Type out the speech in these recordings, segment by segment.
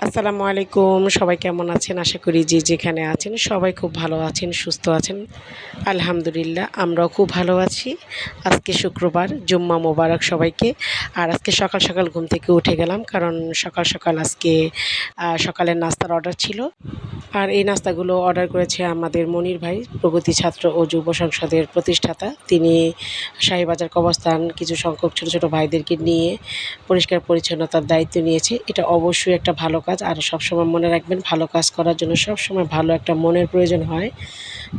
আসসালামু আলাইকুম। সবাই কেমন আছেন? আশা করি যে যেখানে আছেন সবাই খুব ভালো আছেন, সুস্থ আছেন। আলহামদুলিল্লাহ আমরাও খুব ভালো আছি। আজকে শুক্রবার, জুম্মা মোবারক সবাইকে। আর আজকে সকাল সকাল ঘুম থেকে উঠে গেলাম, কারণ সকাল সকাল আজকে সকালের নাস্তার অর্ডার ছিল। আর এই নাস্তাগুলো অর্ডার করেছে আমাদের মনির ভাই, প্রগতি ছাত্র ও যুব সংসদের প্রতিষ্ঠাতা। তিনি শাহীবাজার কবরস্থান কিছু সংখ্যক ছোট ছোট ভাইদেরকে নিয়ে পরিষ্কার পরিচ্ছন্নতার দায়িত্ব নিয়েছে। এটা অবশ্যই একটা ভালো কাজ। আর সবসময় মনে রাখবেন, ভালো কাজ করার জন্য সবসময় ভালো একটা মনের প্রয়োজন হয়।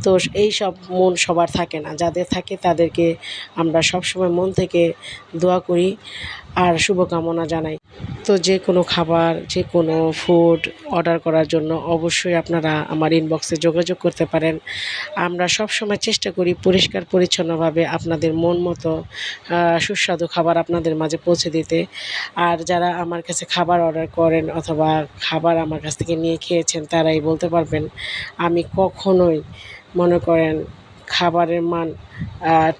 তো এই সব মন সবার থাকে না, যাদের থাকে তাদেরকে আমরা সবসময় মন থেকে দোয়া করি আর শুভকামনা জানাই। তো যে কোনো খাবার, যে কোনো ফুড অর্ডার করার জন্য অবশ্যই আপনারা আমার ইনবক্সে যোগাযোগ করতে পারেন। আমরা সবসময় চেষ্টা করি পরিষ্কার পরিচ্ছন্নভাবে আপনাদের মন মতো সুস্বাদু খাবার আপনাদের মাঝে পৌঁছে দিতে। আর যারা আমার কাছে খাবার অর্ডার করেন অথবা খাবার আমার কাছ থেকে নিয়ে খেয়েছেন, তারাই বলতে পারবেন আমি কখনোই মনে করেন খাবারের মান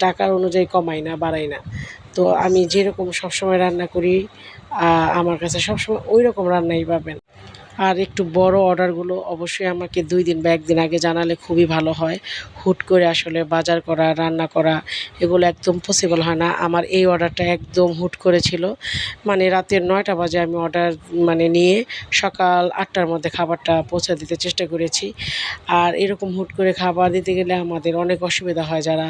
টাকার অনুযায়ী কমাই না, বাড়াই না। তো আমি যেরকম সবসময় রান্না করি, আমার কাছে সবসময় ওই রকম রান্নাই পাবেন। আর একটু বড় অর্ডারগুলো অবশ্যই আমাকে ২ দিন বা ১ দিন আগে জানালে খুবই ভালো হয়। হুট করে আসলে বাজার করা, রান্না করা এগুলো একদম পসিবল হয় না। আমার এই অর্ডারটা একদম হুট করে ছিল। মানে রাতের ৯টা বাজে আমি অর্ডার নিয়ে সকাল ৮টার মধ্যে খাবারটা পৌঁছে দিতে চেষ্টা করেছি। আর এরকম হুট করে খাবার দিতে গেলে আমাদের অনেক অসুবিধা হয়। যারা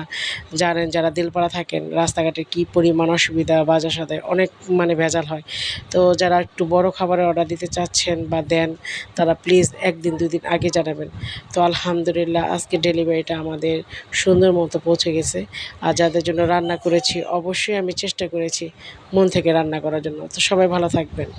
জানেন, যারা দিলপাড়া থাকেন, রাস্তাঘাটে কী পরিমাণ অসুবিধা, বাজার সাথে অনেক ভেজাল হয়। তো যারা একটু বড় খাবারের অর্ডার দিতে চাচ্ছেন বা দেন, তারা প্লিজ ১ দিন ২ দিন আগে জানাবেন। তো আলহামদুলিল্লাহ আজকে ডেলিভারিটা আমাদের সুন্দর মতো পৌঁছে গেছে। আর যাদের জন্য রান্না করেছি অবশ্যই আমি চেষ্টা করেছি মন থেকে রান্না করার জন্য। তো সবাই ভালো থাকবেন।